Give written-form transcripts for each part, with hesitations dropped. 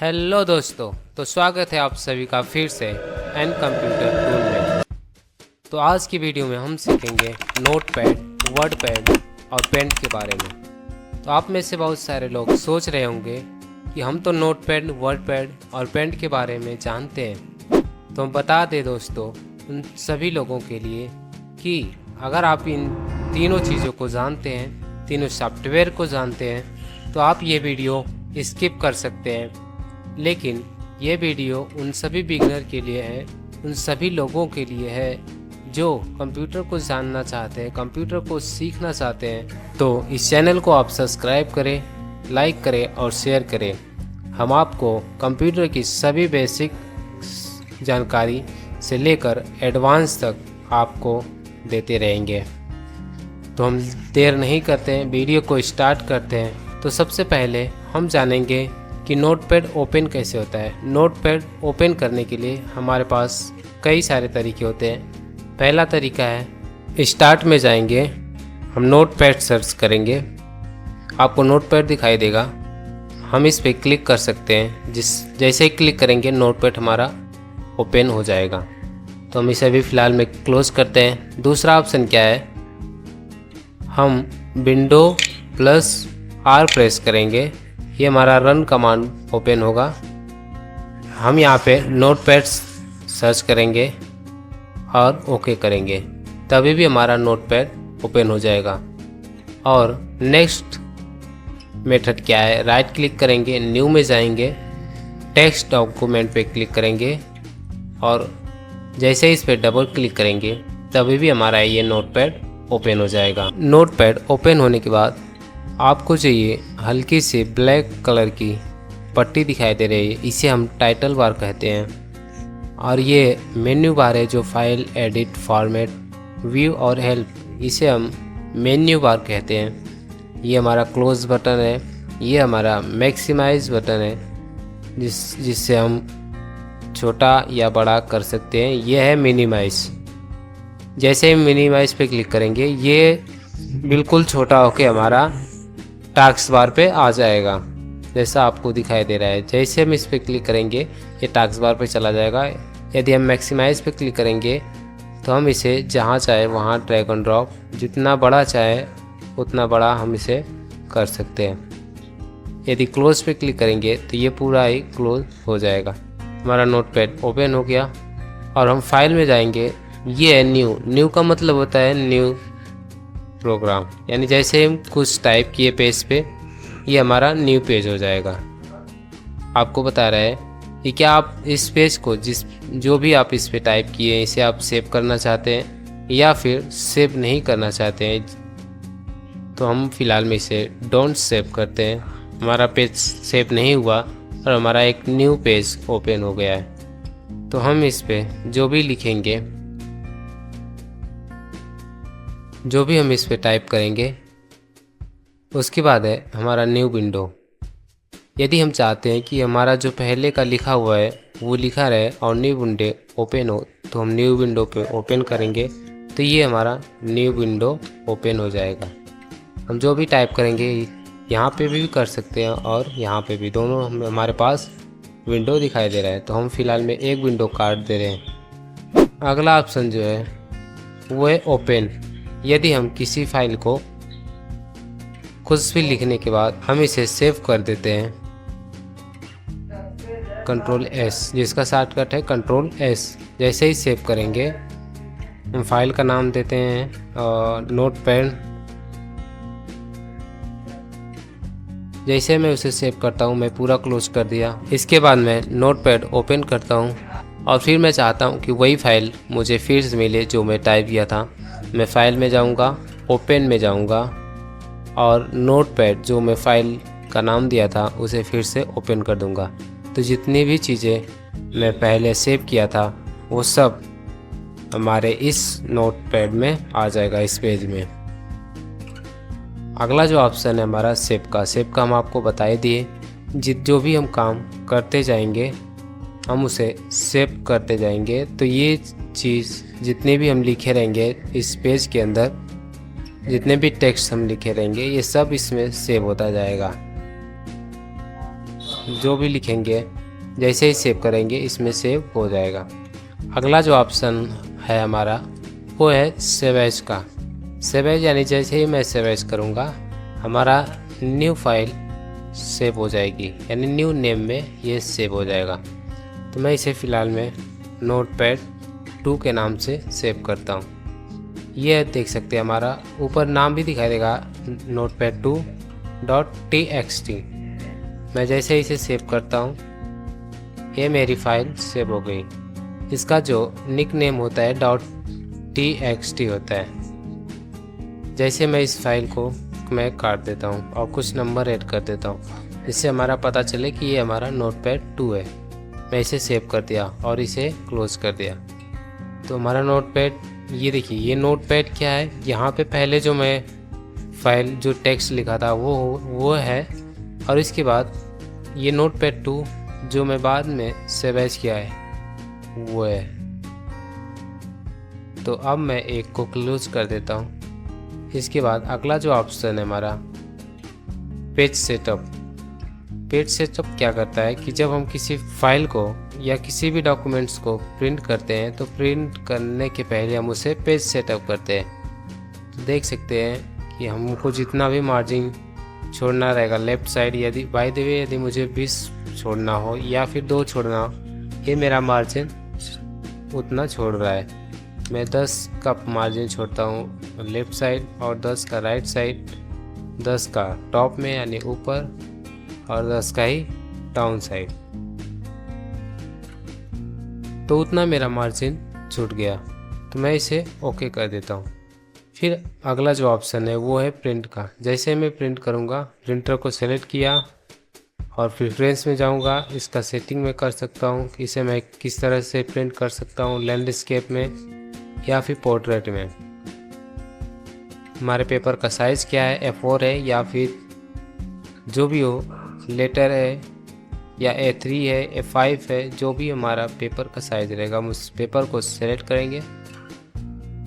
Hello दोस्तों, तो स्वागत है आप सभी का फिर से एन कंप्यूटर टूल में। तो आज की वीडियो में हम सीखेंगे नोटपैड, वर्डपैड और पेंट के बारे में। तो आप में से बहुत सारे लोग सोच रहे होंगे कि हम तो नोटपैड, वर्डपैड और पेंट के बारे में जानते हैं। तो हम बता दें दोस्तों उन सभी लोगों के लिए कि अगर आप इन तीनों चीज़ों को जानते हैं, तीनों सॉफ्टवेयर को जानते हैं, तो आप ये वीडियो स्किप कर सकते हैं। लेकिन ये वीडियो उन सभी बिगनर के लिए है, उन सभी लोगों के लिए है जो कंप्यूटर को जानना चाहते हैं, कंप्यूटर को सीखना चाहते हैं। तो इस चैनल को आप सब्सक्राइब करें, लाइक करें और शेयर करें। हम आपको कंप्यूटर की सभी बेसिक जानकारी से लेकर एडवांस तक आपको देते रहेंगे। तो हम देर नहीं करते हैं, वीडियो को स्टार्ट करते हैं। तो सबसे पहले हम जानेंगे कि नोटपैड ओपन कैसे होता है। नोटपैड ओपन करने के लिए हमारे पास कई सारे तरीके होते हैं। पहला तरीका है, स्टार्ट में जाएंगे, हम नोटपैड सर्च करेंगे, आपको नोटपैड दिखाई देगा, हम इस पर क्लिक कर सकते हैं। जैसे ही क्लिक करेंगे नोटपैड हमारा ओपन हो जाएगा। तो हम इसे अभी फ़िलहाल में क्लोज करते हैं। दूसरा ऑप्शन क्या है, हम विंडो प्लस आर प्रेस करेंगे, ये हमारा रन कमांड ओपन होगा। हम यहाँ पे नोटपैड सर्च करेंगे और ओके करेंगे, तभी भी हमारा नोटपैड ओपन हो जाएगा। और नेक्स्ट मेथड क्या है, राइट क्लिक करेंगे, न्यू में जाएंगे, टेक्स्ट डॉक्यूमेंट पे क्लिक करेंगे और जैसे ही इस पर डबल क्लिक करेंगे तभी भी हमारा ये नोटपैड ओपन हो जाएगा। नोटपैड ओपन होने के बाद आपको चाहिए हल्की सी ब्लैक कलर की पट्टी दिखाई दे रही है, इसे हम टाइटल बार कहते हैं। और ये मेन्यू बार है जो फाइल, एडिट, फॉर्मेट, व्यू और हेल्प, इसे हम मेन्यू बार कहते हैं। ये हमारा क्लोज बटन है, ये हमारा मैक्सिमाइज बटन है जिससे हम छोटा या बड़ा कर सकते हैं। ये है मिनिमाइज, जैसे हम मिनिमाइज पे क्लिक करेंगे ये बिल्कुल छोटा होके हमारा टास्क बार पे आ जाएगा, जैसा आपको दिखाई दे रहा है। जैसे हम इस पर क्लिक करेंगे ये टास्क बार पे चला जाएगा। यदि हम मैक्सिमाइज पे क्लिक करेंगे तो हम इसे जहाँ चाहे वहाँ ड्रैग एंड ड्रॉप, जितना बड़ा चाहे उतना बड़ा हम इसे कर सकते हैं। यदि क्लोज पे क्लिक करेंगे तो ये पूरा ही क्लोज हो जाएगा। हमारा नोटपैड ओपन हो गया और हम फाइल में जाएंगे। ये है न्यू, न्यू का मतलब होता है न्यू प्रोग्राम, यानी जैसे हम कुछ टाइप किए पेज पे, ये हमारा न्यू पेज हो जाएगा। आपको बता रहा है कि क्या आप इस पेज को जो भी आप इस पे टाइप किए इसे आप सेव करना चाहते हैं या फिर सेव नहीं करना चाहते हैं। तो हम फिलहाल में इसे डोंट सेव करते हैं। हमारा पेज सेव नहीं हुआ और हमारा एक न्यू पेज ओपन हो गया है। तो हम इस पे जो भी लिखेंगे, जो भी हम इस पे टाइप करेंगे, उसके बाद है हमारा न्यू विंडो। यदि हम चाहते हैं कि हमारा जो पहले का लिखा हुआ है वो लिखा रहे और न्यू विंडो ओपन हो, तो हम न्यू विंडो पे ओपन करेंगे तो ये हमारा न्यू विंडो ओपन हो जाएगा। हम जो भी टाइप करेंगे यहाँ पे भी कर सकते हैं और यहाँ पे भी, दोनों हमारे पास विंडो दिखाई दे रहा है। तो हम फिलहाल में एक विंडो काट दे रहे हैं। अगला ऑप्शन जो है वो है ओपन। यदि हम किसी फाइल को कुछ भी लिखने के बाद हम इसे सेव कर देते हैं, कंट्रोल एस, जिसका शॉर्टकट है कंट्रोल एस। जैसे ही सेव करेंगे हम फाइल का नाम देते हैं नोटपैड। जैसे मैं उसे सेव करता हूँ, मैं पूरा क्लोज कर दिया। इसके बाद मैं नोटपैड ओपन करता हूँ और फिर मैं चाहता हूँ कि वही फाइल मुझे फिर से मिले जो मैं टाइप किया था। मैं फाइल में जाऊंगा, ओपन में जाऊंगा और नोटपैड जो मैं फाइल का नाम दिया था उसे फिर से ओपन कर दूंगा। तो जितनी भी चीज़ें मैं पहले सेव किया था वो सब हमारे इस नोटपैड में आ जाएगा, इस पेज में। अगला जो ऑप्शन है हमारा सेव का हम आपको बता ही दिए। जो भी हम काम करते जाएंगे हम उसे सेव करते जाएंगे। तो ये चीज़ जितने भी हम लिखे रहेंगे इस पेज के अंदर, जितने भी टेक्स्ट हम लिखे रहेंगे ये सब इसमें सेव होता जाएगा। जो भी लिखेंगे जैसे ही सेव करेंगे इसमें सेव हो जाएगा। अगला जो ऑप्शन है हमारा वो है सेव एज का। सेव एज यानी जैसे ही मैं सेव एज करूँगा हमारा न्यू फाइल सेव हो जाएगी, यानी न्यू नेम में ये सेव हो जाएगा। तो मैं इसे फ़िलहाल में नोटपैड 2 के नाम से सेव करता हूँ। ये देख सकते हैं हमारा ऊपर नाम भी दिखाई देगा notepad2.txt। मैं जैसे इसे सेव करता हूँ ये मेरी फाइल सेव हो गई। इसका जो निक नेम होता है .txt होता है। जैसे मैं इस फाइल को मैं काट देता हूँ और कुछ नंबर ऐड कर देता हूँ जिससे हमारा पता चले कि ये हमारा नोटपैड 2 है। मैं इसे सेव कर दिया और इसे क्लोज कर दिया। तो हमारा नोटपैड, ये देखिए ये नोटपैड क्या है, यहाँ पे पहले जो मैं फाइल जो टेक्स्ट लिखा था वो है, और इसके बाद ये नोटपैड 2 जो मैं बाद में सेव एज किया है वो है। तो अब मैं एक को क्लोज कर देता हूँ। इसके बाद अगला जो ऑप्शन है हमारा पेज सेटअप। पेज सेटअप क्या करता है कि जब हम किसी फाइल को या किसी भी डॉक्यूमेंट्स को प्रिंट करते हैं तो प्रिंट करने के पहले हम उसे पेज सेटअप करते हैं। तो देख सकते हैं कि हमको जितना भी मार्जिन छोड़ना रहेगा लेफ़्ट साइड, यदि बाय द वे यदि मुझे 20 छोड़ना हो या फिर 2 छोड़ना हो, ये मेरा मार्जिन उतना छोड़ रहा है। मैं 10 का मार्जिन छोड़ता हूँ लेफ़्ट साइड और 10 का राइट साइड, 10 का टॉप में यानी ऊपर और 10 का ही डाउन साइड। तो उतना मेरा मार्जिन छूट गया। तो मैं इसे ओके कर देता हूँ। फिर अगला जो ऑप्शन है वो है प्रिंट का। जैसे मैं प्रिंट करूँगा, प्रिंटर को सेलेक्ट किया और प्रेफरेंस में जाऊँगा। इसका सेटिंग में कर सकता हूँ कि इसे मैं किस तरह से प्रिंट कर सकता हूँ, लैंडस्केप में या फिर पोर्ट्रेट में। हमारे पेपर का साइज़ क्या है, A4 है या फिर जो भी हो, लेटर है या A3 है, A5 है, जो भी हमारा पेपर का साइज़ रहेगा हम उस पेपर को सेलेक्ट करेंगे।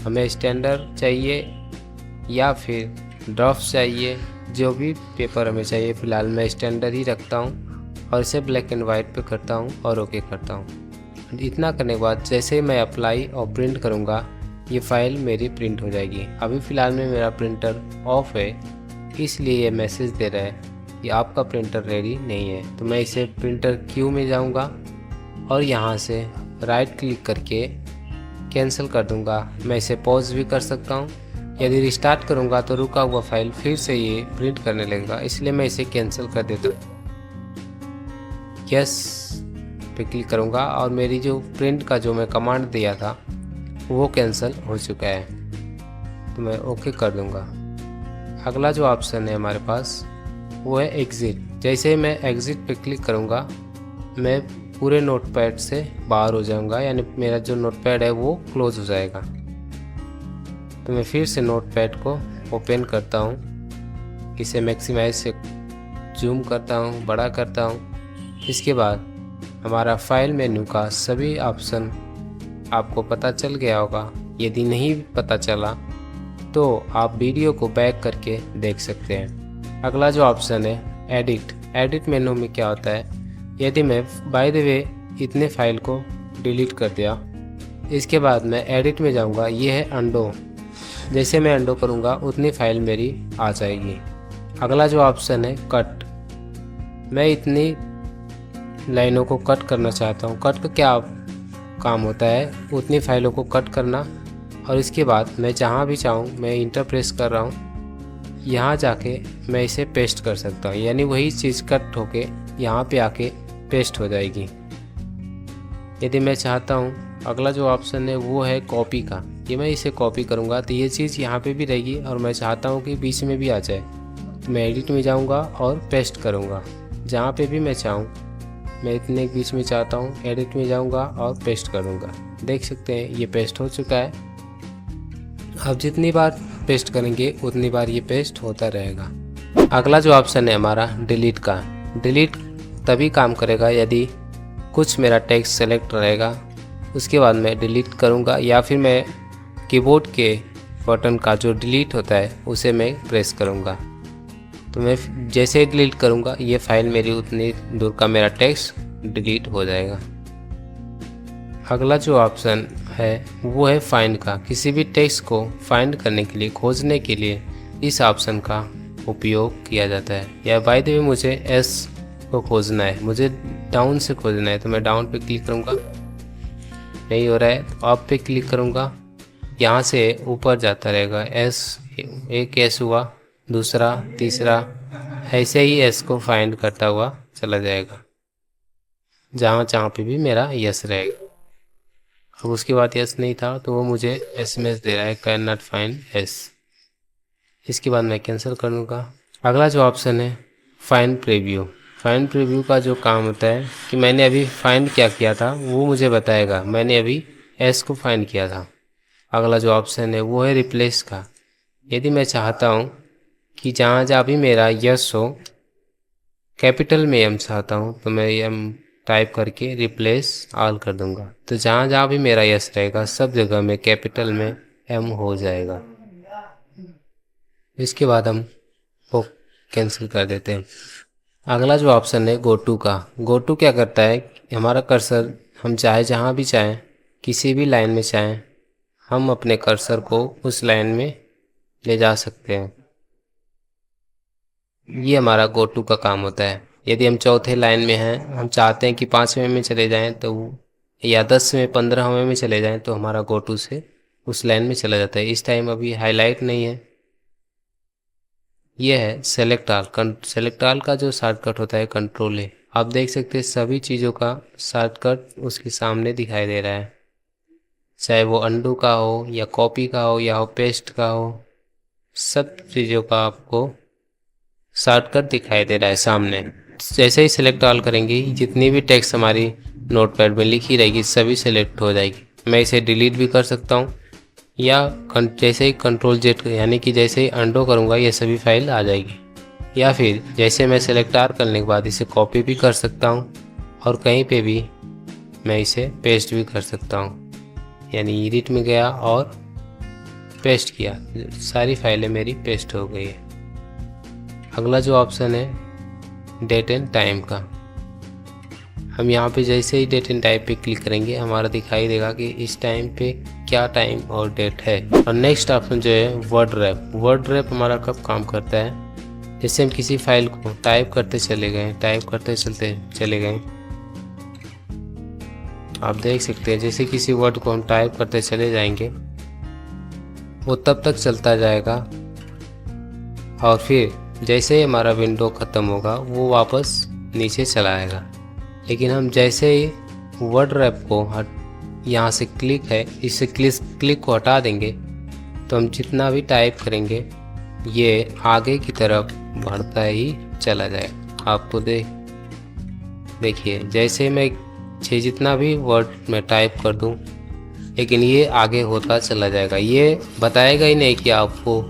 हमें स्टैंडर्ड चाहिए या फिर ड्राफ्ट चाहिए, जो भी पेपर हमें चाहिए। फ़िलहाल मैं स्टैंडर्ड ही रखता हूँ और इसे ब्लैक एंड वाइट पे करता हूँ और ओके करता हूँ। इतना करने के बाद जैसे मैं अप्लाई और प्रिंट करूँगा ये फ़ाइल मेरी प्रिंट हो जाएगी। अभी फ़िलहाल में मेरा प्रिंटर ऑफ है, इसलिए ये मैसेज दे रहा है कि आपका प्रिंटर रेडी नहीं है। तो मैं इसे प्रिंटर क्यू में जाऊँगा और यहाँ से राइट क्लिक करके कैंसिल कर दूँगा। मैं इसे पॉज भी कर सकता हूँ। यदि रिस्टार्ट करूँगा तो रुका हुआ फाइल फिर से ये प्रिंट करने लगेगा, इसलिए मैं इसे कैंसिल कर देता हूँ। यस पे क्लिक करूँगा और मेरी जो प्रिंट का जो मैं कमांड दिया था वो कैंसिल हो चुका है। तो मैं ओके कर दूँगा। अगला जो ऑप्शन है हमारे पास वो है एग्ज़िट। जैसे मैं एग्ज़िट पे क्लिक करूँगा मैं पूरे नोटपैड से बाहर हो जाऊँगा, यानी मेरा जो नोटपैड है वो क्लोज हो जाएगा। तो मैं फिर से नोटपैड को ओपन करता हूँ, इसे मैक्सिमाइज से जूम करता हूँ, बड़ा करता हूँ। इसके बाद हमारा फाइल मेन्यू का सभी ऑप्शन आपको पता चल गया होगा। यदि नहीं पता चला तो आप वीडियो को बैक करके देख सकते हैं। अगला जो ऑप्शन है एडिट मेन्यू में क्या होता है, यदि मैं बाय द वे इतने फाइल को डिलीट कर दिया, इसके बाद मैं एडिट में जाऊंगा, ये है अंडो। जैसे मैं अंडो करूंगा उतनी फाइल मेरी आ जाएगी। अगला जो ऑप्शन है कट, मैं इतनी लाइनों को कट करना चाहता हूँ। कट का क्या काम होता है, उतनी फाइलों को कट करना। और इसके बाद मैं जहाँ भी चाहूँ, मैं इंटर प्रेस कर रहा हूँ, यहाँ जाके मैं इसे पेस्ट कर सकता हूँ, यानी वही चीज़ कट होके यहाँ पे आके पेस्ट हो जाएगी। यदि मैं चाहता हूँ, अगला जो ऑप्शन है वो है कॉपी का। ये मैं इसे कॉपी करूँगा तो ये चीज़ यहाँ पे भी रहेगी और मैं चाहता हूँ कि बीच में भी आ जाए, तो मैं एडिट में जाऊँगा और पेस्ट करूँगा जहाँ पे भी मैं चाहूँ। मैं इतने बीच में चाहता हूँ, एडिट में जाऊँगा और पेस्ट करूँगा। देख सकते हैं ये पेस्ट हो चुका है। अब जितनी बार पेस्ट करेंगे उतनी बार ये पेस्ट होता रहेगा। अगला जो ऑप्शन है हमारा डिलीट का। डिलीट तभी काम करेगा यदि कुछ मेरा टेक्स्ट सेलेक्ट रहेगा, उसके बाद मैं डिलीट करूँगा या फिर मैं कीबोर्ड के बटन का जो डिलीट होता है उसे मैं प्रेस करूँगा। तो मैं जैसे ही डिलीट करूँगा ये फाइल मेरी उतनी दूर का मेरा टेक्स्ट डिलीट हो जाएगा। अगला जो ऑप्शन है वो है फाइंड का। किसी भी टेक्स्ट को फाइंड करने के लिए, खोजने के लिए इस ऑप्शन का उपयोग किया जाता है। या बाय द वे मुझे एस को खोजना है, मुझे डाउन से खोजना है, तो मैं डाउन पे क्लिक करूँगा, नहीं हो रहा है तो अप पे क्लिक करूँगा, यहाँ से ऊपर जाता रहेगा। एस, एक एस हुआ, दूसरा, तीसरा, ऐसे ही एस को फाइंड करता हुआ चला जाएगा जहाँ जहाँ पे भी मेरा यस रहेगा। अब उसके बाद यस नहीं था तो वो मुझे एसएमएस दे रहा है कैन नॉट फाइंड एस। इसके बाद मैं कैंसिल कर दूँगा। अगला जो ऑप्शन है फाइंड प्रीव्यू। फाइंड प्रीव्यू का जो काम होता है कि मैंने अभी फाइंड क्या किया था वो मुझे बताएगा। मैंने अभी एस को फाइंड किया था। अगला जो ऑप्शन है वो है रिप्लेस का। यदि मैं चाहता हूँ कि जहाँ जहाँ भी मेरा यस हो कैपिटल में एम चाहता हूँ तो मैं एम टाइप करके रिप्लेस ऑल कर दूंगा, तो जहाँ जहाँ भी मेरा यस रहेगा सब जगह में कैपिटल में एम हो जाएगा। इसके बाद हम वो कैंसिल कर देते हैं। अगला जो ऑप्शन है गो टू का। गो टू क्या करता है, हमारा कर्सर हम चाहे जहाँ भी चाहें, किसी भी लाइन में चाहें, हम अपने कर्सर को उस लाइन में ले जा सकते हैं। ये हमारा गो टू का काम होता है। यदि हम चौथे लाइन में हैं, हम चाहते हैं कि 5वें में चले जाएं तो या 10वें 15वें में चले जाएं तो हमारा गो टू से उस लाइन में चला जाता है। इस टाइम अभी हाईलाइट नहीं है। ये है सेलेक्ट ऑल। सेलेक्ट ऑल का जो शॉर्टकट होता है कंट्रोल है। आप देख सकते हैं सभी चीज़ों का शॉर्टकट उसके सामने दिखाई दे रहा है, चाहे वो अंडू का हो या कॉपी का हो या पेस्ट का हो, सब चीज़ों का आपको शॉर्टकट दिखाई दे रहा है सामने। जैसे ही सिलेक्ट ऑल करेंगे जितनी भी टेक्स्ट हमारी नोटपैड में लिखी रहेगी सभी सिलेक्ट हो जाएगी। मैं इसे डिलीट भी कर सकता हूँ या जैसे ही कंट्रोल जेड यानी कि जैसे ही अंडो करूँगा ये सभी फाइल आ जाएगी, या फिर जैसे मैं सिलेक्ट ऑल करने के बाद इसे कॉपी भी कर सकता हूँ और कहीं पे भी मैं इसे पेस्ट भी कर सकता हूँ। यानी एडिट में गया और पेस्ट किया, सारी फाइलें मेरी पेस्ट हो गई है। अगला जो ऑप्शन है डेट एंड टाइम का। हम यहाँ पे जैसे ही डेट एंड टाइम पे क्लिक करेंगे हमारा दिखाई देगा कि इस टाइम पे क्या टाइम और डेट है। और नेक्स्ट ऑप्शन जो है वर्ड रैप। वर्ड रैप हमारा कब काम करता है, जैसे हम किसी फाइल को टाइप करते चले गए, आप देख सकते हैं जैसे किसी वर्ड को हम टाइप करते चले जाएंगे वो तब तक चलता जाएगा और फिर जैसे ही हमारा विंडो ख़त्म होगा वो वापस नीचे चला आएगा। लेकिन हम जैसे ही वर्ड रैप को यहाँ से क्लिक है, इससे क्लिक को हटा देंगे तो हम जितना भी टाइप करेंगे ये आगे की तरफ बढ़ता ही चला जाएगा। आपको देखिए जैसे मैं जितना भी वर्ड में टाइप कर दूँ लेकिन ये आगे होता चला जाएगा, ये बताएगा ही नहीं कि आपको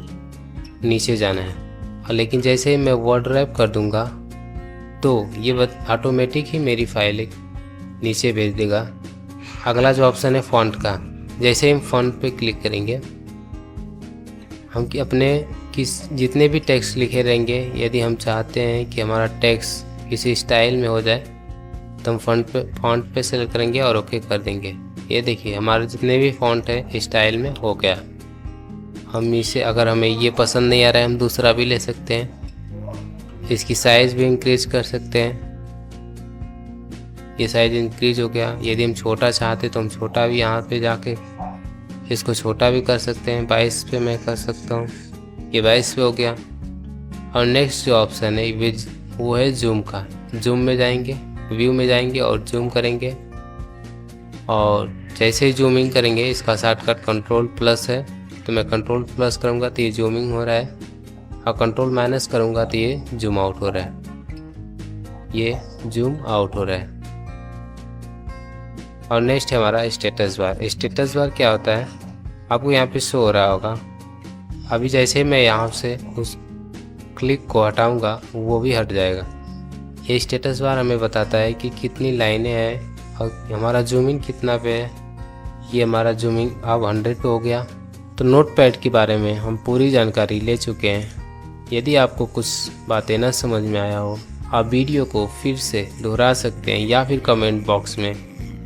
नीचे जाना है। लेकिन जैसे ही मैं वर्ड रैप कर दूंगा तो ये ऑटोमेटिक ही मेरी फाइल नीचे भेज देगा। अगला जो ऑप्शन है फॉन्ट का। जैसे ही हम फॉन्ट पे क्लिक करेंगे हम अपने जितने भी टेक्स्ट लिखे रहेंगे, यदि हम चाहते हैं कि हमारा टेक्स्ट किसी स्टाइल में हो जाए तो हम फॉन्ट पे सेलेक्ट करेंगे और ओके कर देंगे। ये देखिए हमारे जितने भी फॉन्ट है स्टाइल में हो गया। हम इसे अगर हमें ये पसंद नहीं आ रहा है हम दूसरा भी ले सकते हैं, इसकी साइज़ भी इंक्रीज कर सकते हैं। ये साइज़ इंक्रीज हो गया। यदि हम छोटा चाहते तो हम छोटा भी यहाँ पे जाके इसको छोटा भी कर सकते हैं। 22 पे मैं कर सकता हूँ, ये 22 पे हो गया। और नेक्स्ट जो ऑप्शन है वो है जूम का। जूम में जाएंगे, व्यू में जाएंगे और जूम करेंगे और जैसे ही जूमिंग करेंगे इसका शॉर्टकट कंट्रोल प्लस है, तो मैं कंट्रोल प्लस करूँगा तो ये जूमिंग हो रहा है और कंट्रोल माइनस करूँगा तो ये जूम आउट हो रहा है, ये जूम आउट हो रहा है। और नेक्स्ट है हमारा स्टेटस बार। स्टेटस बार क्या होता है आपको यहाँ पे शो हो रहा होगा। अभी जैसे मैं यहाँ से उस क्लिक को हटाऊँगा वो भी हट जाएगा। ये स्टेटस बार हमें बताता है कि कितनी लाइनें हैं और हमारा जूमिंग कितना पे है। ये हमारा जूमिंग अब 100 पे हो गया। तो नोटपैड के बारे में हम पूरी जानकारी ले चुके हैं। यदि आपको कुछ बातें न समझ में आया हो, आप वीडियो को फिर से दोहरा सकते हैं या फिर कमेंट बॉक्स में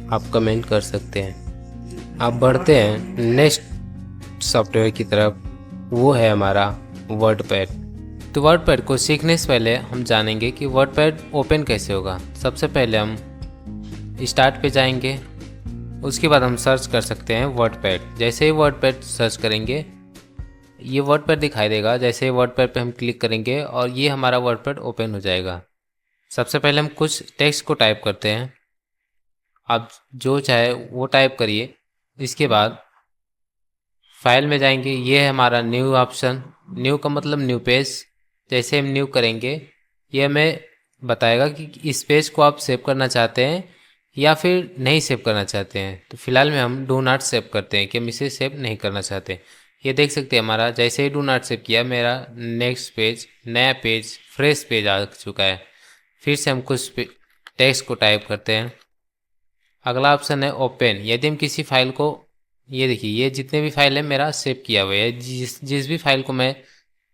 आप कमेंट कर सकते हैं। आप बढ़ते हैं नेक्स्ट सॉफ्टवेयर की तरफ, वो है हमारा वर्डपैड। तो वर्डपैड को सीखने से पहले हम जानेंगे कि वर्डपैड ओपन कैसे होगा। सबसे पहले हम स्टार्ट पे जाएंगे, उसके बाद हम सर्च कर सकते हैं वर्डपैड। जैसे ही वर्डपैड सर्च करेंगे ये वर्डपैड दिखाई देगा। जैसे ही वर्डपैड पे हम क्लिक करेंगे और ये हमारा वर्डपैड ओपन हो जाएगा। सबसे पहले हम कुछ टेक्स्ट को टाइप करते हैं, आप जो चाहे वो टाइप करिए। इसके बाद फाइल में जाएंगे, ये है हमारा न्यू ऑप्शन। न्यू का मतलब न्यू पेज। जैसे हम न्यू करेंगे ये हमें बताएगा कि इस पेज को आप सेव करना चाहते हैं या फिर नहीं सेव करना चाहते हैं। तो फिलहाल में हम डू नॉट सेव करते हैं कि हम इसे सेव नहीं करना चाहते। ये देख सकते हैं हमारा जैसे ही डू नॉट सेव किया मेरा नेक्स्ट पेज, नया पेज, फ्रेश पेज आ चुका है। फिर से हम कुछ टेक्स्ट को टाइप करते हैं। अगला ऑप्शन है ओपन। यदि हम किसी फाइल को, ये देखिए ये जितने भी फाइल है मेरा सेव किया हुआ है, जिस भी फाइल को मैं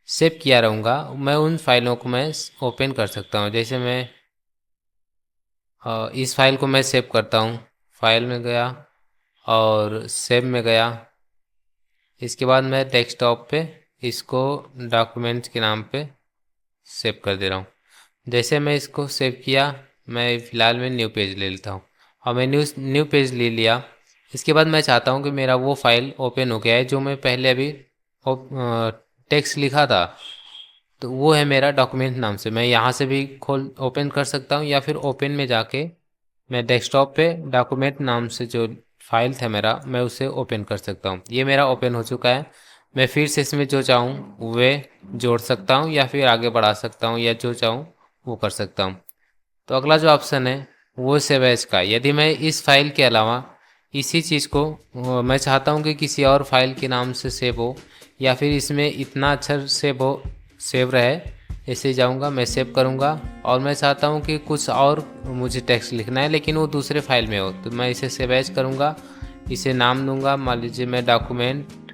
सेव किया रहूँगा मैं उन फाइलों को मैं ओपन कर सकता हूँ। जैसे मैं इस फाइल को मैं सेव करता हूँ, फाइल में गया और सेव में गया। इसके बाद मैं डेस्कटॉप पे इसको डॉक्यूमेंट्स के नाम पे सेव कर दे रहा हूँ। जैसे मैं इसको सेव किया, मैं फ़िलहाल में न्यू पेज ले लेता हूँ और मैं न्यू पेज ले लिया। इसके बाद मैं चाहता हूँ कि मेरा वो फाइल ओपन हो गया है जो मैं पहले अभी टेक्स्ट लिखा था, तो वो है मेरा डॉक्यूमेंट नाम से। मैं यहाँ से भी खोल ओपन कर सकता हूँ या फिर ओपन में जाके मैं डेस्कटॉप पे डॉक्यूमेंट नाम से जो फाइल था मेरा मैं उसे ओपन कर सकता हूँ। ये मेरा ओपन हो चुका है। मैं फिर से इसमें जो चाहूँ वे जोड़ सकता हूँ या फिर आगे बढ़ा सकता हूँ या जो चाहूँ वो कर सकता हूँ। तो अगला जो ऑप्शन है वो सेव एज का। यदि मैं इस फाइल के अलावा इसी चीज़ को मैं चाहता हूँ कि किसी और फाइल के नाम से सेव हो या फिर इसमें इतना अक्षर सेव रहे, ऐसे जाऊंगा मैं सेव करूंगा और मैं चाहता हूं कि कुछ और मुझे टेक्स्ट लिखना है लेकिन वो दूसरे फाइल में हो, तो मैं इसे सेव एज करूंगा। इसे नाम दूंगा, मान लीजिए मैं डॉक्यूमेंट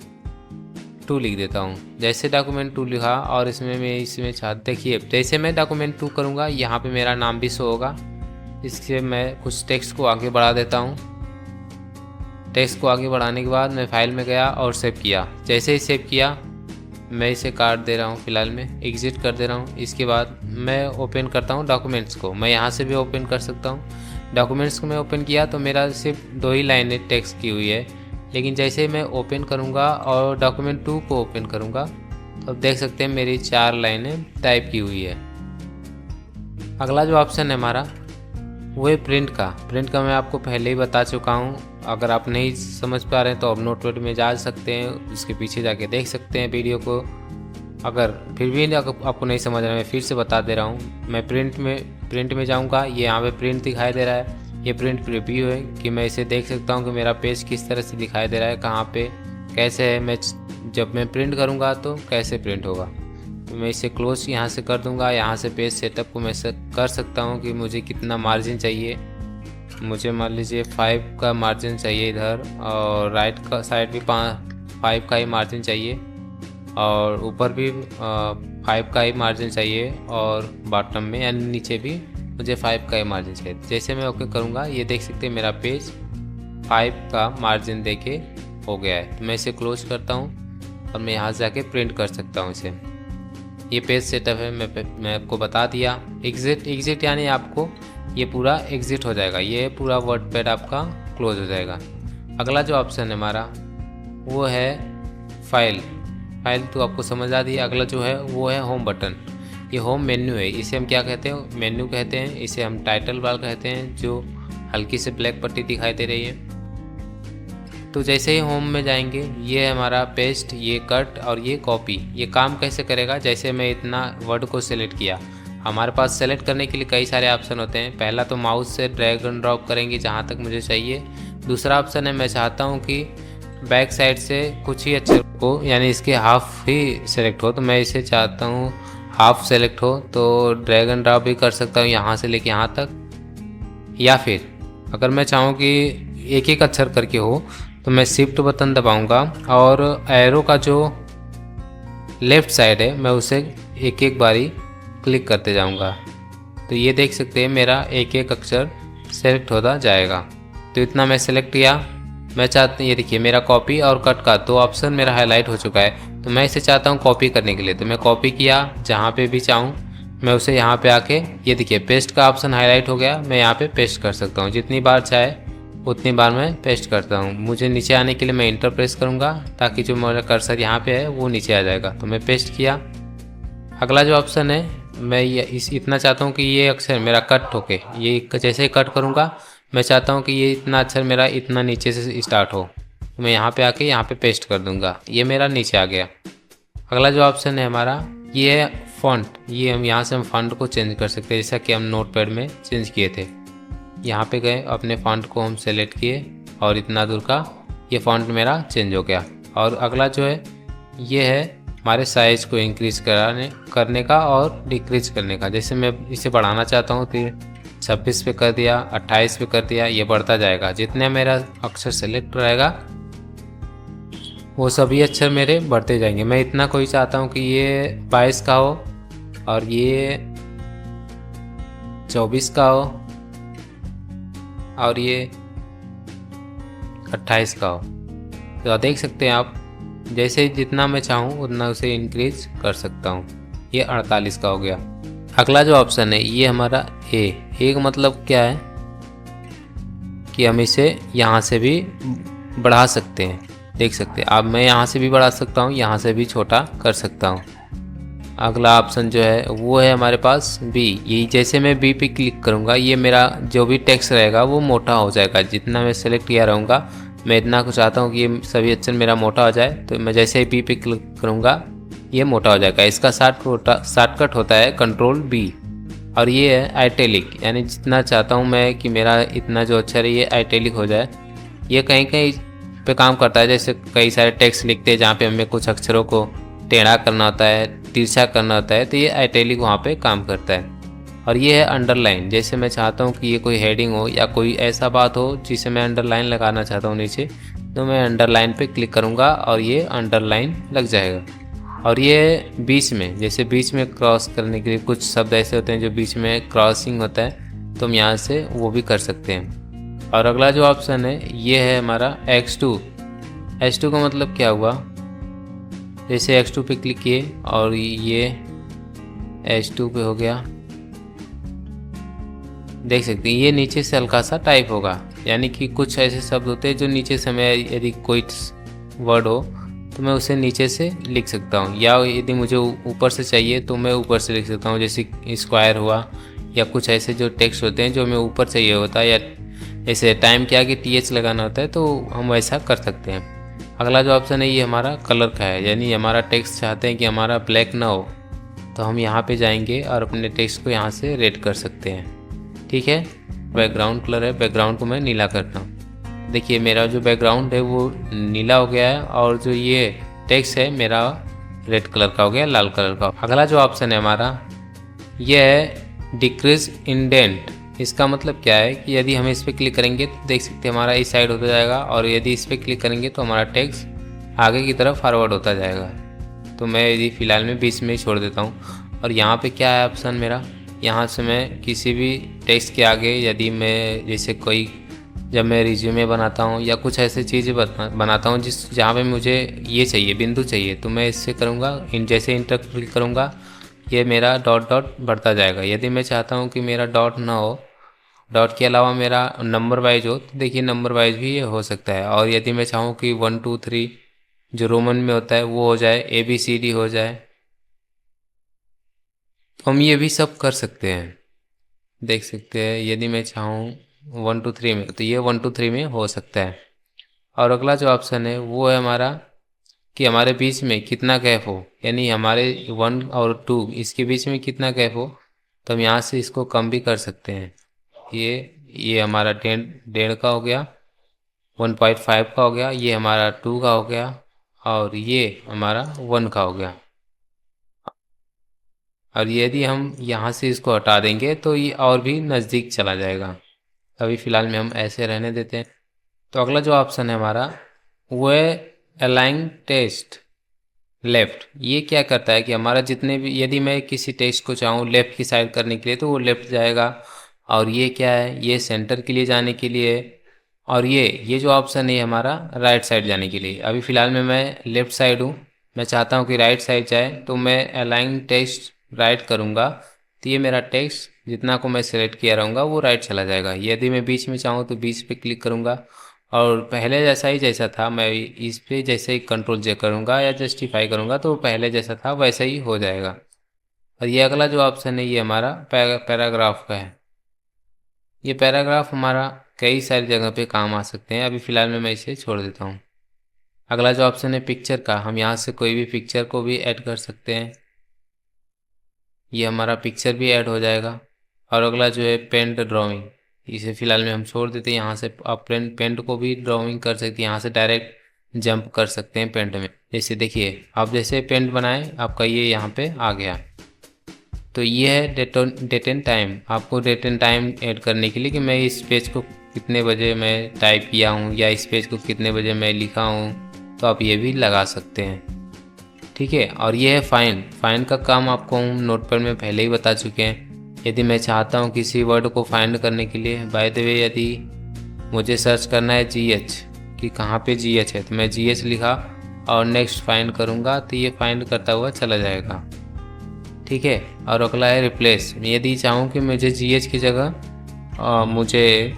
2 लिख देता हूं। जैसे डॉक्यूमेंट 2 लिखा और इसमें देखिए जैसे मैं डॉक्यूमेंट 2 करूंगा यहाँ पे मेरा नाम भी शो होगा। इससे मैं कुछ टेक्स्ट को आगे बढ़ा देता हूँ। टेक्स्ट को आगे बढ़ाने के बाद मैं फाइल में गया और सेव किया। जैसे ही सेव किया मैं इसे काट दे रहा हूँ, फिलहाल में एग्ज़िट कर दे रहा हूँ। इसके बाद मैं ओपन करता हूँ डॉक्यूमेंट्स को। मैं यहाँ से भी ओपन कर सकता हूँ। डॉक्यूमेंट्स को मैं ओपन किया तो मेरा सिर्फ 2 ही लाइनें टेक्स्ट की हुई है, लेकिन जैसे मैं ओपन करूँगा और डॉक्यूमेंट 2 को ओपन करूँगा तो अब देख सकते हैं मेरी 4 लाइनें टाइप की हुई है। अगला जो ऑप्शन है हमारा वो है प्रिंट का। प्रिंट का मैं आपको पहले ही बता चुका हूँ। अगर आप नहीं समझ पा रहे हैं तो आप नोटपैड में जा सकते हैं, उसके पीछे जाके देख सकते हैं वीडियो को। अगर फिर भी आपको नहीं समझ रहा है, मैं फिर से बता दे रहा हूँ। मैं प्रिंट में जाऊँगा, ये यहाँ पे प्रिंट दिखाई दे रहा है। ये प्रिंट प्रीव्यू है कि मैं इसे देख सकता हूँ कि मेरा पेज किस तरह से दिखाई दे रहा है, कहाँ पे कैसे है। मैं जब मैं प्रिंट करूँगा तो कैसे प्रिंट होगा। तो मैं इसे क्लोज यहाँ से कर दूँगा। यहाँ से पेज सेटअप को मैं कर सकता हूँ कि मुझे कितना मार्जिन चाहिए। मुझे मान लीजिए 5 का मार्जिन चाहिए इधर, और राइट का साइड भी 5 का ही मार्जिन चाहिए, और ऊपर भी 5 का ही मार्जिन चाहिए, और बॉटम में यानी नीचे भी मुझे 5 का ही मार्जिन चाहिए। जैसे मैं ओके करूँगा ये देख सकते हैं मेरा पेज 5 का मार्जिन देके हो गया है। तो मैं इसे क्लोज करता हूँ और मैं यहाँ से जाके प्रिंट कर सकता हूँ इसे। ये पेज सेटअप है, मैं आपको बता दिया। एग्जिट यानी आपको ये पूरा एग्जिट हो जाएगा, ये पूरा वर्डपैड आपका क्लोज हो जाएगा। अगला जो ऑप्शन है हमारा वो है फाइल तो आपको समझ आ दी। अगला जो है वो है होम बटन। ये होम मेन्यू है, इसे हम क्या कहते हैं, मेन्यू कहते हैं। इसे हम टाइटल बार कहते हैं, जो हल्की से ब्लैक पट्टी दिखाई दे रही है। तो जैसे ही होम में जाएंगे ये हमारा पेस्ट, ये कट और ये कॉपी। ये काम कैसे करेगा, जैसे मैं इतना वर्ड को सिलेक्ट किया, हमारे पास सेलेक्ट करने के लिए कई सारे ऑप्शन होते हैं। पहला तो माउस से ड्रैग एंड ड्रॉप करेंगे जहाँ तक मुझे चाहिए। दूसरा ऑप्शन है मैं चाहता हूँ कि बैक साइड से कुछ ही अक्षर को, यानी इसके हाफ ही सेलेक्ट हो, तो मैं इसे चाहता हूँ हाफ सेलेक्ट हो, तो ड्रैग एंड ड्रॉप भी कर सकता हूँ यहाँ से लेके यहाँ तक। या फिर अगर मैं चाहूँ कि एक एक अक्षर करके हो तो मैं शिफ्ट बटन दबाऊँगा और एरो का जो लेफ़्ट साइड है मैं उसे एक एक बारी क्लिक करते जाऊंगा। तो ये देख सकते हैं मेरा एक एक अक्षर सेलेक्ट होता जाएगा। तो इतना मैं सेलेक्ट किया। मैं चाहता ये देखिए मेरा कॉपी और कट का दो ऑप्शन मेरा हाईलाइट हो चुका है। तो मैं इसे चाहता हूँ कॉपी करने के लिए, तो मैं कॉपी किया जहाँ पे भी चाहूँ मैं उसे यहाँ पे आके ये देखिए पेस्ट का ऑप्शन हाईलाइट हो गया। मैं यहाँ पे पेस्ट कर सकता हूँ, जितनी बार चाहे उतनी बार मैं पेस्ट करता हूँ। मुझे नीचे आने के लिए मैं इंटर प्रेस करूँगा ताकि जो मेरा कर्सर यहाँ पे है वो नीचे आ जाएगा। तो मैं पेस्ट किया। अगला जो ऑप्शन है मैं ये इतना चाहता हूँ कि ये अक्षर मेरा कट होके, ये जैसे ही कट करूँगा मैं चाहता हूँ कि ये इतना अक्षर मेरा इतना नीचे से स्टार्ट हो। तो मैं यहाँ पे आके यहाँ पे पेस्ट कर दूँगा, ये मेरा नीचे आ गया। अगला जो ऑप्शन है हमारा ये है फॉन्ट। ये हम यहाँ से हम फॉन्ट को चेंज कर सकते हैं, जैसा कि हम नोटपैड में चेंज किए थे। यहाँ पे गए अपने फॉन्ट को हम सेलेक्ट किए और इतना दूर का ये फॉन्ट मेरा चेंज हो गया। और अगला जो है ये है हमारे साइज़ को इंक्रीज करने का और डिक्रीज करने का। जैसे मैं इसे बढ़ाना चाहता हूँ तो 26 पे कर दिया, 28 पे कर दिया, ये बढ़ता जाएगा। जितने मेरा अक्षर सेलेक्ट रहेगा वो सभी अक्षर मेरे बढ़ते जाएंगे। मैं इतना कोई चाहता हूँ कि ये 22 का हो और ये 24 का हो और ये 28 का हो। तो देख सकते हैं आप, जैसे जितना मैं चाहूँ उतना उसे इंक्रीज कर सकता हूँ। ये 48 का हो गया। अगला जो ऑप्शन है ये हमारा ए का मतलब क्या है कि हम इसे यहाँ से भी बढ़ा सकते हैं। देख सकते हैं अब मैं यहाँ से भी बढ़ा सकता हूँ, यहाँ से भी छोटा कर सकता हूँ। अगला ऑप्शन जो है वो है हमारे पास बी। ये जैसे मैं बी पे क्लिक करूँगा ये मेरा जो भी टेक्स्ट रहेगा वो मोटा हो जाएगा। जितना मैं सेलेक्ट किया रहूँगा मैं इतना कुछ चाहता हूँ कि ये सभी अक्षर मेरा मोटा हो जाए। तो मैं जैसे ही बी पे क्लिक करूँगा ये मोटा हो जाएगा। इसका शॉर्टकट होता है कंट्रोल बी। और ये है आइटैलिक, यानी जितना चाहता हूँ मैं कि मेरा इतना जो अक्षर है ये आइटैलिक हो जाए। ये कहीं कहीं पे काम करता है, जैसे कई सारे टेक्स्ट लिखते हैं जहाँ पे हमें कुछ अक्षरों को टेढ़ा करना होता है, तिरछा करना होता है, तो ये आइटैलिक वहाँ पे काम करता है। और ये है अंडरलाइन। जैसे मैं चाहता हूँ कि ये कोई हेडिंग हो या कोई ऐसा बात हो जिसे मैं अंडरलाइन लगाना चाहता हूँ नीचे, तो मैं अंडरलाइन पे क्लिक करूँगा और ये अंडरलाइन लग जाएगा। और ये बीच में, जैसे बीच में क्रॉस करने के लिए कुछ शब्द ऐसे होते हैं जो बीच में क्रॉसिंग होता है, तो हम यहाँ से वो भी कर सकते हैं। और अगला जो ऑप्शन है ये है हमारा X2। H2 का मतलब क्या हुआ, जैसे X2 पे क्लिक किए और ये H2 पे हो गया। देख सकते हैं ये नीचे से हल्का सा टाइप होगा, यानी कि कुछ ऐसे शब्द होते हैं जो नीचे से मैं यदि कोई वर्ड हो तो मैं उसे नीचे से लिख सकता हूँ, या यदि मुझे ऊपर से चाहिए तो मैं ऊपर से लिख सकता हूँ। जैसे स्क्वायर हुआ या कुछ ऐसे जो टेक्स्ट होते हैं जो हमें ऊपर चाहिए होता है, या जैसे टाइम के आगे TH लगाना होता है तो हम ऐसा कर सकते हैं। अगला जो ऑप्शन है ये हमारा कलर का है, यानी हमारा टेक्स्ट चाहते हैं कि हमारा ब्लैक ना हो, तो हम यहाँ पे जाएंगे और अपने टेक्स्ट को यहाँ से रेड कर सकते हैं। ठीक है, बैकग्राउंड कलर है, बैकग्राउंड को मैं नीला करता हूँ। देखिए मेरा जो बैकग्राउंड है वो नीला हो गया है और जो ये टेक्स्ट है मेरा रेड कलर का हो गया, लाल कलर का। अगला जो ऑप्शन है हमारा ये है डिक्रीज इंडेंट। इसका मतलब क्या है कि यदि हम इस पर क्लिक करेंगे तो देख सकते हैं हमारा इस साइड होता जाएगा, और यदि इस पर क्लिक करेंगे तो हमारा टेक्स्ट आगे की तरफ फॉरवर्ड होता जाएगा। तो मैं यदि फ़िलहाल में बीच में ही छोड़ देता हूँ। और यहाँ पे क्या है ऑप्शन मेरा, यहाँ से मैं किसी भी टेक्स्ट के आगे यदि मैं जैसे कोई जब मैं रिज्यूमे बनाता हूँ या कुछ ऐसी चीज़ें बनाता हूँ जहाँ पे मुझे ये चाहिए, बिंदु चाहिए, तो मैं इससे करूँगा जैसे इंटर क्लिक करूँगा ये मेरा डॉट डॉट बढ़ता जाएगा। यदि मैं चाहता हूँ कि मेरा डॉट ना हो, डॉट के अलावा मेरा नंबर वाइज हो, तो देखिए नंबर वाइज भी ये हो सकता है। और यदि मैं चाहूँ कि 1 2 3 जो रोमन में होता है वो हो जाए, ABCD हो जाए, तो हम ये भी सब कर सकते हैं। देख सकते हैं यदि मैं चाहूँ 1 2 3 में, तो ये 1 2 3 में हो सकता है। और अगला जो ऑप्शन है वो है हमारा कि हमारे बीच में कितना गैप हो, यानी हमारे 1 और 2 इसके बीच में कितना गैप हो, तो हम यहाँ से इसको कम भी कर सकते हैं। ये हमारा 1.5 का हो गया, 1.5 का हो गया, ये हमारा 2 का हो गया, और ये हमारा 1 का हो गया। और यदि हम यहाँ से इसको हटा देंगे तो ये और भी नज़दीक चला जाएगा। अभी फ़िलहाल में हम ऐसे रहने देते हैं। तो अगला जो ऑप्शन है हमारा वो है अलाइन टेक्स्ट। लेफ़्ट। ये क्या करता है कि हमारा जितने भी, यदि मैं किसी टेक्स्ट को चाहूँ लेफ़्ट की साइड करने के लिए तो वो लेफ़्ट जाएगा। और ये क्या है, ये सेंटर के लिए जाने के लिए है। और ये जो ऑप्शन है हमारा राइट साइड जाने के लिए। अभी फ़िलहाल में मैं लेफ़्ट साइड हूँ, मैं चाहता हूँ कि राइट साइड जाए, तो मैं अलाइन टेक्स्ट राइट करूँगा तो ये मेरा टेक्स्ट जितना को मैं सेलेक्ट किया रहूँगा वो राइट चला जाएगा। यदि मैं बीच में चाहूँ तो बीच पे क्लिक करूँगा और पहले जैसा ही जैसा था, मैं इस पे जैसे ही कंट्रोल जे करूँगा या जस्टिफाई करूँगा तो पहले जैसा था वैसा ही हो जाएगा। और ये अगला जो ऑप्शन है ये हमारा पैराग्राफ का है। ये पैराग्राफ हमारा कई सारी जगह पे काम आ सकते हैं। अभी फ़िलहाल में मैं इसे छोड़ देता हूँ। अगला जो ऑप्शन है पिक्चर का, हम यहाँ से कोई भी पिक्चर को भी ऐड कर सकते हैं। ये हमारा पिक्चर भी ऐड हो जाएगा। और अगला जो है पेंट ड्राइंग, इसे फ़िलहाल में हम छोड़ देते हैं। यहाँ से आप पेंट को भी ड्राइंग कर सकते हैं, यहाँ से डायरेक्ट जंप कर सकते हैं पेंट में। जैसे देखिए आप जैसे पेंट बनाएं आपका ये यहाँ पे आ गया। तो ये है डेट एंड टाइम। आपको डेट एंड टाइम ऐड करने के लिए कि मैं इस पेज को कितने बजे मैं टाइप किया हूँ या इस पेज को कितने बजे मैं लिखा हूँ, तो आप ये भी लगा सकते हैं। ठीक है। और ये है फाइंड का काम आपको हम नोटपैड में पहले ही बता चुके हैं। यदि मैं चाहता हूँ किसी वर्ड को फाइंड करने के लिए, बाय द वे यदि मुझे सर्च करना है GH कि कहाँ पे GH है, तो मैं GH लिखा और नेक्स्ट फाइंड करूँगा तो ये फाइंड करता हुआ चला जाएगा। ठीक है। और अगला है रिप्लेस। यदि चाहूँ कि मुझे GH की जगह मुझे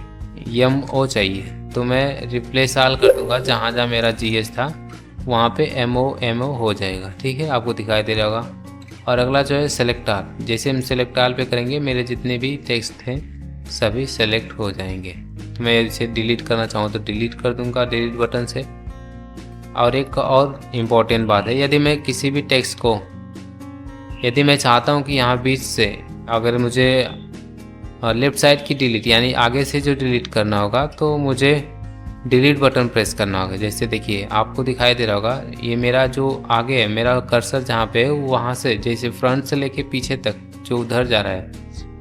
MO चाहिए तो मैं रिप्लेस आल कर दूँगा, जहाँ जहाँ मेरा GH था वहाँ पे MO हो जाएगा। ठीक है, आपको दिखाई दे रहा होगा। और अगला जो है सेलेक्ट ऑल, जैसे हम सेलेक्ट ऑल पे करेंगे मेरे जितने भी टेक्स्ट थे सभी सेलेक्ट हो जाएंगे। तो मैं इसे डिलीट करना चाहूँ तो डिलीट कर दूँगा डिलीट बटन से। और एक और इम्पॉर्टेंट बात है, यदि मैं किसी भी टेक्स्ट को, यदि मैं चाहता हूँ कि यहाँ बीच से अगर मुझे लेफ़्ट साइड की डिलीट यानी आगे से जो डिलीट करना होगा तो मुझे डिलीट बटन प्रेस करना होगा। जैसे देखिए आपको दिखाई दे रहा होगा, ये मेरा जो आगे है, मेरा कर्सर जहाँ पे है वहाँ से जैसे फ्रंट से लेके पीछे तक जो उधर जा रहा है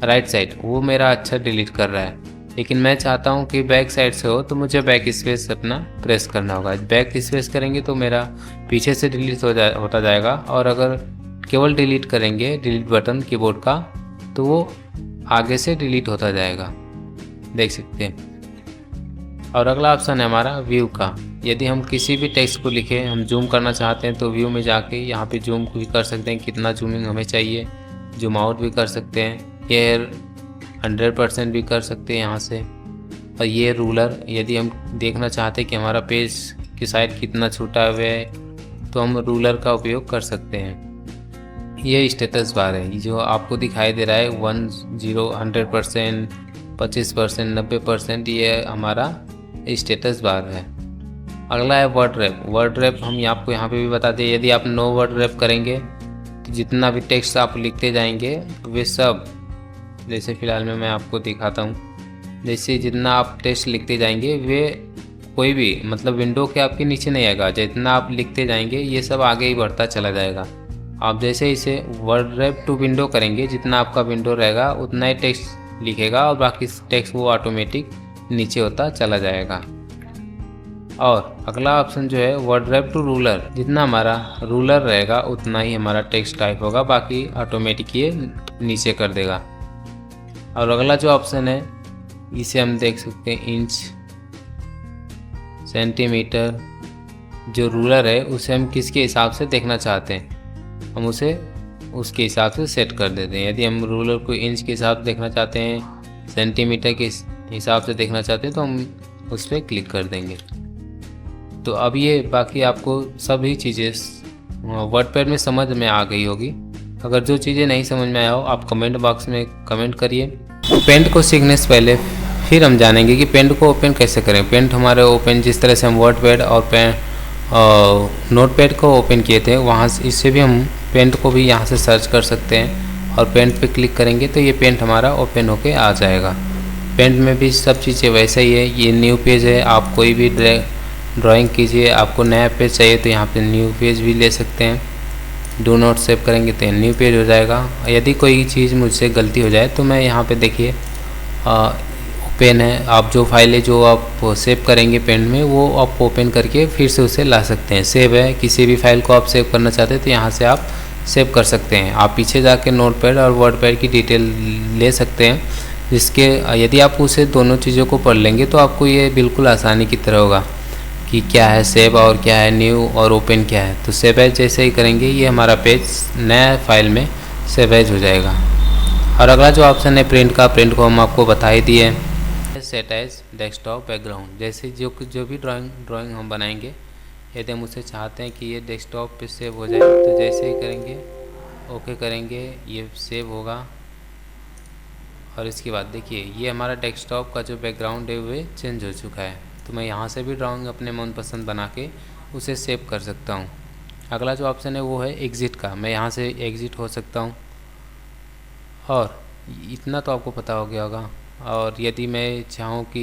राइट साइड, वो मेरा अच्छा डिलीट कर रहा है। लेकिन मैं चाहता हूँ कि बैक साइड से हो तो मुझे बैक स्पेस अपना प्रेस करना होगा। बैक स्पेस करेंगे तो मेरा पीछे से डिलीट होता जाएगा। और अगर केवल डिलीट करेंगे डिलीट बटन कीबोर्ड का तो वो आगे से डिलीट होता जाएगा, देख सकते हैं। और अगला ऑप्शन है हमारा व्यू का। यदि हम किसी भी टेक्स्ट को लिखें, हम जूम करना चाहते हैं तो व्यू में जाके यहाँ पे जूम भी कर सकते हैं, कितना जूमिंग हमें चाहिए, जूम आउट भी कर सकते हैं, ये 100% भी कर सकते हैं यहाँ से। और ये रूलर, यदि हम देखना चाहते हैं कि हमारा पेज की साइड कितना छूटा हुआ है तो हम रूलर का उपयोग कर सकते हैं। ये स्टेटस बार है जो आपको दिखाई दे रहा है 10, 100%, 25%, 90%, ये हमारा स्टेटस बार है। अगला है वर्ड रैप। वर्ड रैप हम आपको यहाँ पे भी बताते हैं, यदि आप नो वर्ड रैप करेंगे तो जितना भी टेक्स्ट आप लिखते जाएंगे वे सब, जैसे फ़िलहाल में मैं आपको दिखाता हूँ, जैसे जितना आप टेक्स्ट लिखते जाएंगे वे कोई भी मतलब विंडो के आपके नीचे नहीं आएगा, जितना आप लिखते जाएंगे ये सब आगे ही बढ़ता चला जाएगा। आप जैसे इसे वर्ड रैप टू विंडो करेंगे, जितना आपका विंडो रहेगा उतना ही टेक्स्ट लिखेगा और बाकी टेक्स्ट वो ऑटोमेटिक नीचे होता चला जाएगा। और अगला ऑप्शन जो है वर्ड रैप टू रूलर, जितना हमारा रूलर रहेगा उतना ही हमारा टेक्स्ट टाइप होगा, बाकी ऑटोमेटिक ये नीचे कर देगा। और अगला जो ऑप्शन है इसे हम देख सकते हैं इंच, सेंटीमीटर। जो रूलर है उसे हम किसके हिसाब से देखना चाहते हैं हम उसे उसके हिसाब से सेट कर देते हैं। यदि हम रूलर को इंच के हिसाब से देखना चाहते हैं, सेंटीमीटर के हिसाब से देखना चाहते हैं तो हम उस पर क्लिक कर देंगे। तो अब ये बाकी आपको सभी चीज़ें वर्डपैड में समझ में आ गई होगी। अगर जो चीज़ें नहीं समझ में आया हो आप कमेंट बॉक्स में कमेंट करिए। पेंट को सीखने से पहले फिर हम जानेंगे कि पेंट को ओपन कैसे करें। पेंट हमारे ओपन जिस तरह से हम वर्डपैड और नोटपैड को ओपन किए थे वहाँ से, इससे भी हम पेंट को भी यहाँ से सर्च कर सकते हैं और पेंट पे क्लिक करेंगे तो ये पेंट हमारा ओपन होके आ जाएगा। पेंट में भी सब चीज़ें वैसा ही है। ये न्यू पेज है, आप कोई भी ड्राइंग कीजिए, आपको नया पेज चाहिए तो यहाँ पे न्यू पेज भी ले सकते हैं। डू नॉट सेव करेंगे तो न्यू पेज हो जाएगा। यदि कोई चीज़ मुझसे गलती हो जाए तो मैं यहाँ पे देखिए पेन है, आप जो फाइलें जो आप सेव करेंगे पेन में वो आप ओपन करके फिर से उसे ला सकते हैं। सेव है, किसी भी फाइल को आप सेव करना चाहते हैं तो यहाँ से आप सेव कर सकते हैं। आप पीछे जाके नोटपैड और वर्डपैड की डिटेल ले सकते हैं, जिसके यदि आप उसे दोनों चीज़ों को पढ़ लेंगे तो आपको ये बिल्कुल आसानी की तरह होगा कि क्या है सेव और क्या है न्यू और ओपन क्या है। तो सेव एज जैसे ही करेंगे ये हमारा पेज नया फाइल में सेव एज हो जाएगा। और अगला जो ऑप्शन है प्रिंट का, प्रिंट को हम आपको बता ही दिए। सेट एज डेस्कटॉप बैकग्राउंड, जैसे जो भी ड्राइंग हम बनाएंगे यदि हम उसे चाहते हैं कि ये डेस्कटॉप पे सेव हो जाए तो जैसे ही करेंगे ओके करेंगे ये सेव होगा। और इसके बाद देखिए ये हमारा डेस्कटॉप का जो बैकग्राउंड है वो चेंज हो चुका है। तो मैं यहाँ से भी ड्राइंग अपने मनपसंद बना के उसे सेव कर सकता हूँ। अगला जो ऑप्शन है वो है एग्ज़िट का, मैं यहाँ से एग्ज़िट हो सकता हूँ। और इतना तो आपको पता हो गया होगा। और यदि मैं चाहूँ कि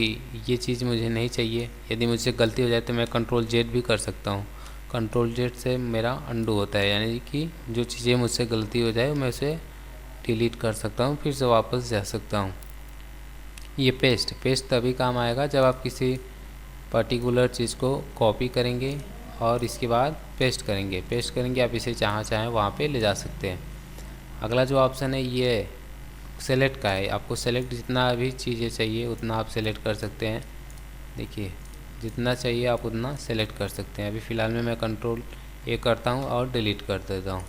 ये चीज़ मुझे नहीं चाहिए, यदि मुझसे गलती हो जाए तो मैं कंट्रोल जेड भी कर सकता हूँ। कंट्रोल जेड से मेरा अंडू होता है, यानी कि जो चीज़ें मुझसे गलती हो जाए मैं उसे डिलीट कर सकता हूँ, फिर से वापस जा सकता हूँ। ये पेस्ट तभी काम आएगा जब आप किसी पर्टिकुलर चीज़ को कॉपी करेंगे और इसके बाद पेस्ट करेंगे आप इसे जहाँ चाहें वहाँ पे ले जा सकते हैं। अगला जो ऑप्शन है ये सेलेक्ट का है, आपको सेलेक्ट जितना भी चीज़ें चाहिए उतना आप सेलेक्ट कर सकते हैं। देखिए जितना चाहिए आप उतना सेलेक्ट कर सकते हैं। अभी फ़िलहाल में मैं कंट्रोल ए करता हूँ और डिलीट कर देता हूँ।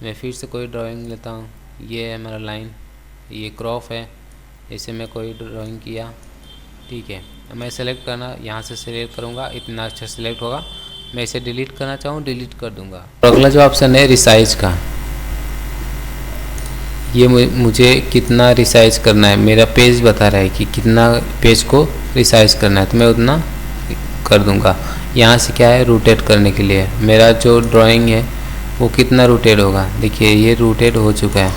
मैं फिर से कोई ड्राइंग लेता हूँ, ये है मेरा लाइन, ये क्रॉप है, ऐसे मैं कोई ड्राइंग किया, ठीक है। मैं सेलेक्ट करना यहाँ से सेलेक्ट करूँगा, इतना अच्छा सेलेक्ट होगा। मैं इसे डिलीट करना चाहूँ डिलीट कर दूँगा। अगला जो ऑप्शन है रिसाइज का, ये मुझे कितना रिसाइज करना है, मेरा पेज बता रहा है कि कितना पेज को रिसाइज करना है तो मैं उतना कर दूंगा। यहाँ से क्या है रोटेट करने के लिए, मेरा जो ड्राइंग है वो कितना रोटेट होगा। देखिए ये रोटेट हो चुका है,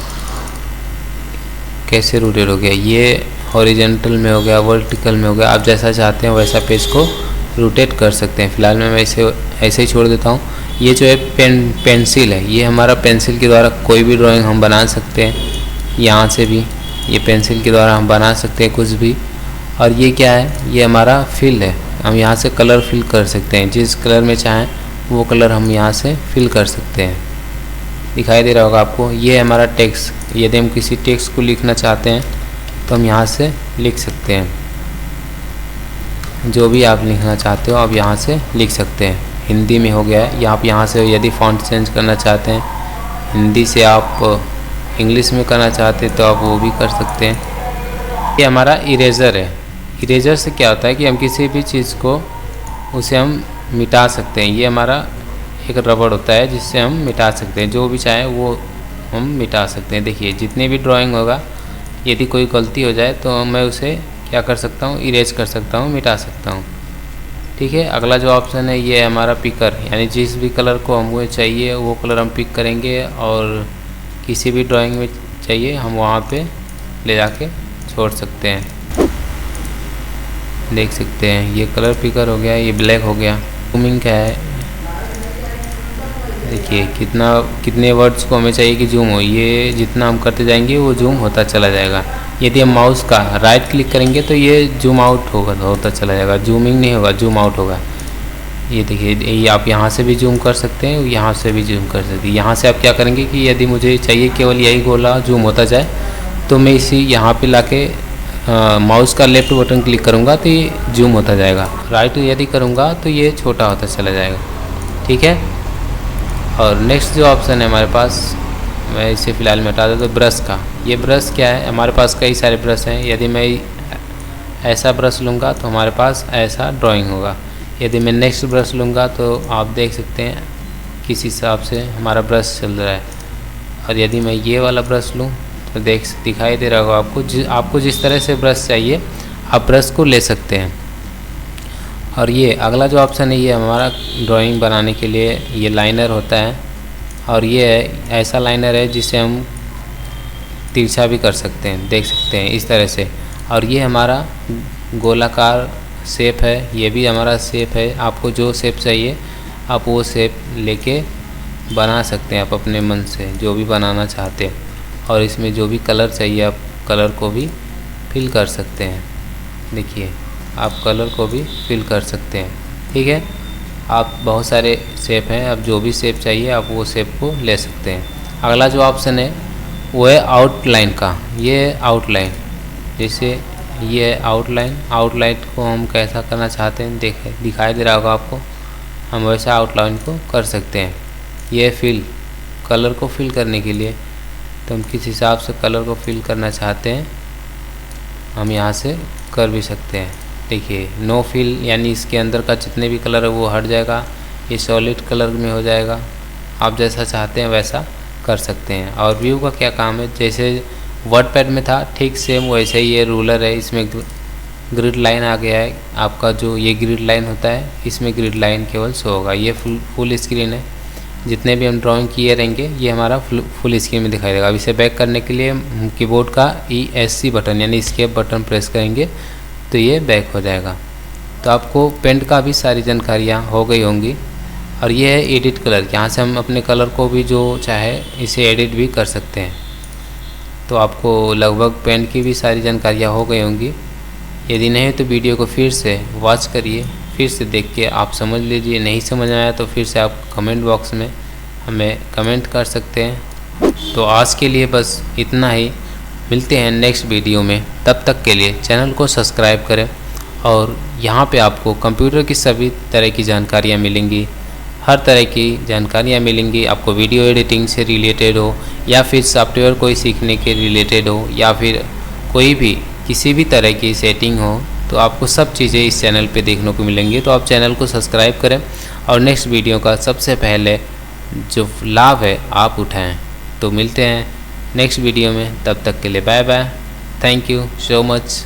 कैसे रोटेट हो गया, ये हॉरिजेंटल में हो गया, वर्टिकल में हो गया। आप जैसा चाहते हैं वैसा पेज को रोटेट कर सकते हैं। फ़िलहाल मैं इसे ऐसे ही छोड़ देता हूँ। ये जो है पेंसिल है, ये हमारा पेंसिल के द्वारा कोई भी ड्राइंग हम बना सकते हैं। यहाँ से भी ये पेंसिल के द्वारा हम बना सकते हैं कुछ भी। और ये क्या है, ये हमारा फिल है, हम यहाँ से कलर फिल कर सकते हैं, जिस कलर में चाहें वो कलर हम यहाँ से फिल कर सकते हैं। दिखाई दे रहा होगा आपको। ये हमारा टेक्स्ट, यदि हम किसी टेक्स्ट को लिखना चाहते हैं तो हम यहाँ से लिख सकते हैं, जो भी आप लिखना चाहते हो आप यहाँ से लिख सकते हैं। हिंदी में हो गया है, या आप यहाँ से यदि फ़ॉन्ट चेंज करना चाहते हैं, हिंदी से आप इंग्लिश में करना चाहते हैं तो आप वो भी कर सकते हैं। ये हमारा इरेज़र है। इरेज़र से क्या होता है कि हम किसी भी चीज़ को उसे हम मिटा सकते हैं। ये हमारा एक रबड़ होता है जिससे हम मिटा सकते हैं, जो भी चाहें वो हम मिटा सकते हैं। देखिए जितनी भी ड्राइंग होगा यदि कोई गलती हो जाए तो मैं उसे क्या कर सकता हूँ, इरेज कर सकता हूँ, मिटा सकता हूँ, ठीक है। अगला जो ऑप्शन है ये है हमारा पिकर, यानी जिस भी कलर को हमें चाहिए वो कलर हम पिक करेंगे और किसी भी ड्राइंग में चाहिए हम वहाँ पे ले जाके छोड़ सकते हैं। देख सकते हैं ये कलर पिकर हो गया, ये ब्लैक हो गया। जूमिंग क्या है, देखिए कितने वर्ड्स को हमें चाहिए कि जूम हो, ये जितना हम करते जाएंगे वो जूम होता चला जाएगा। यदि हम माउस का राइट क्लिक करेंगे तो ये जूम आउट होता चला जाएगा, जूमिंग नहीं होगा, जूम आउट होगा। ये देखिए ये आप यहाँ से भी जूम कर सकते हैं, यहाँ से भी जूम कर सकते हैं। यहाँ से आप क्या करेंगे कि यदि मुझे चाहिए केवल यही गोला जूम होता जाए तो मैं इसी यहाँ पे लाके माउस का लेफ्ट बटन क्लिक करूँगा तो ये जूम होता जाएगा। राइट यदि करूँगा तो ये छोटा होता चला जाएगा, ठीक है। और नेक्स्ट जो ऑप्शन है हमारे पास, मैं इसे फ़िलहाल में हटा देता हूँ, ब्रश का। ये ब्रश क्या है, हमारे पास कई सारे ब्रश हैं। यदि मैं ऐसा ब्रश लूँगा तो हमारे पास ऐसा ड्राइंग होगा। यदि मैं नेक्स्ट ब्रश लूँगा तो आप देख सकते हैं किस हिसाब से हमारा ब्रश चल रहा है। और यदि मैं ये वाला ब्रश लूँ तो दिखाई दे रहा होगा आपको जिस तरह से ब्रश चाहिए आप ब्रश को ले सकते हैं। और ये अगला जो ऑप्शन है ये हमारा ड्राइंग बनाने के लिए ये लाइनर होता है। और ये ऐसा लाइनर है जिसे हम तिरछा भी कर सकते हैं, देख सकते हैं इस तरह से। और ये हमारा गोलाकार शेप है, ये भी हमारा शेप है। आपको जो शेप चाहिए आप वो शेप लेके बना सकते हैं आप अपने मन से, जो भी बनाना चाहते हैं। और इसमें जो भी कलर चाहिए आप कलर को भी फिल कर सकते हैं। देखिए आप कलर को भी फिल कर सकते हैं। ठीक है, आप बहुत सारे शेप हैं, अब जो भी शेप चाहिए आप वो शेप को ले सकते हैं। अगला जो ऑप्शन है वो है आउटलाइन का। ये आउटलाइन, जैसे ये आउटलाइन, आउटलाइन को हम कैसा करना चाहते हैं दिखाई दे रहा होगा आपको, हम वैसा आउटलाइन को कर सकते हैं। ये फिल, कलर को फिल करने के लिए तो हम किस हिसाब से कलर को फिल करना चाहते हैं हम यहाँ से कर भी सकते हैं। देखिए नो फिल, यानी इसके अंदर का जितने भी कलर है वो हट जाएगा, ये सॉलिड कलर में हो जाएगा। आप जैसा चाहते हैं वैसा कर सकते हैं। और व्यू का क्या काम है, जैसे वर्डपैड में था ठीक सेम वैसे ही ये रूलर है, इसमें ग्रिड लाइन आ गया है आपका। जो ये ग्रिड लाइन होता है इसमें ग्रिड लाइन केवल शो होगा। ये फुल स्क्रीन है, जितने भी हम ड्राइंग किए रहेंगे ये हमारा फुल स्क्रीन में दिखाई देगा। अब इसे बैक करने के लिए कीबोर्ड का ESC बटन यानी एस्केप बटन प्रेस करेंगे तो ये बैक हो जाएगा। तो आपको पेंट का भी सारी जानकारियाँ हो गई होंगी। और ये है एडिट कलर, यहाँ से हम अपने कलर को भी जो चाहे इसे एडिट भी कर सकते हैं। तो आपको लगभग पेंट की भी सारी जानकारियाँ हो गई होंगी। यदि नहीं तो वीडियो को फिर से वॉच करिए, फिर से देख के आप समझ लीजिए। नहीं समझ आया तो फिर से आप कमेंट बॉक्स में हमें कमेंट कर सकते हैं। तो आज के लिए बस इतना ही, मिलते हैं नेक्स्ट वीडियो में। तब तक के लिए चैनल को सब्सक्राइब करें। और यहाँ पे आपको कंप्यूटर की सभी तरह की जानकारियाँ मिलेंगी, हर तरह की जानकारियाँ मिलेंगी। आपको वीडियो एडिटिंग से रिलेटेड हो या फिर सॉफ्टवेयर कोई सीखने के रिलेटेड हो या फिर कोई भी किसी भी तरह की सेटिंग हो, तो आपको सब चीज़ें इस चैनल पे देखने को मिलेंगी। तो आप चैनल को सब्सक्राइब करें और नेक्स्ट वीडियो का सबसे पहले जो लाभ है आप उठाएं। तो मिलते हैं नेक्स्ट वीडियो में, तब तक के लिए bye bye, thank you so much.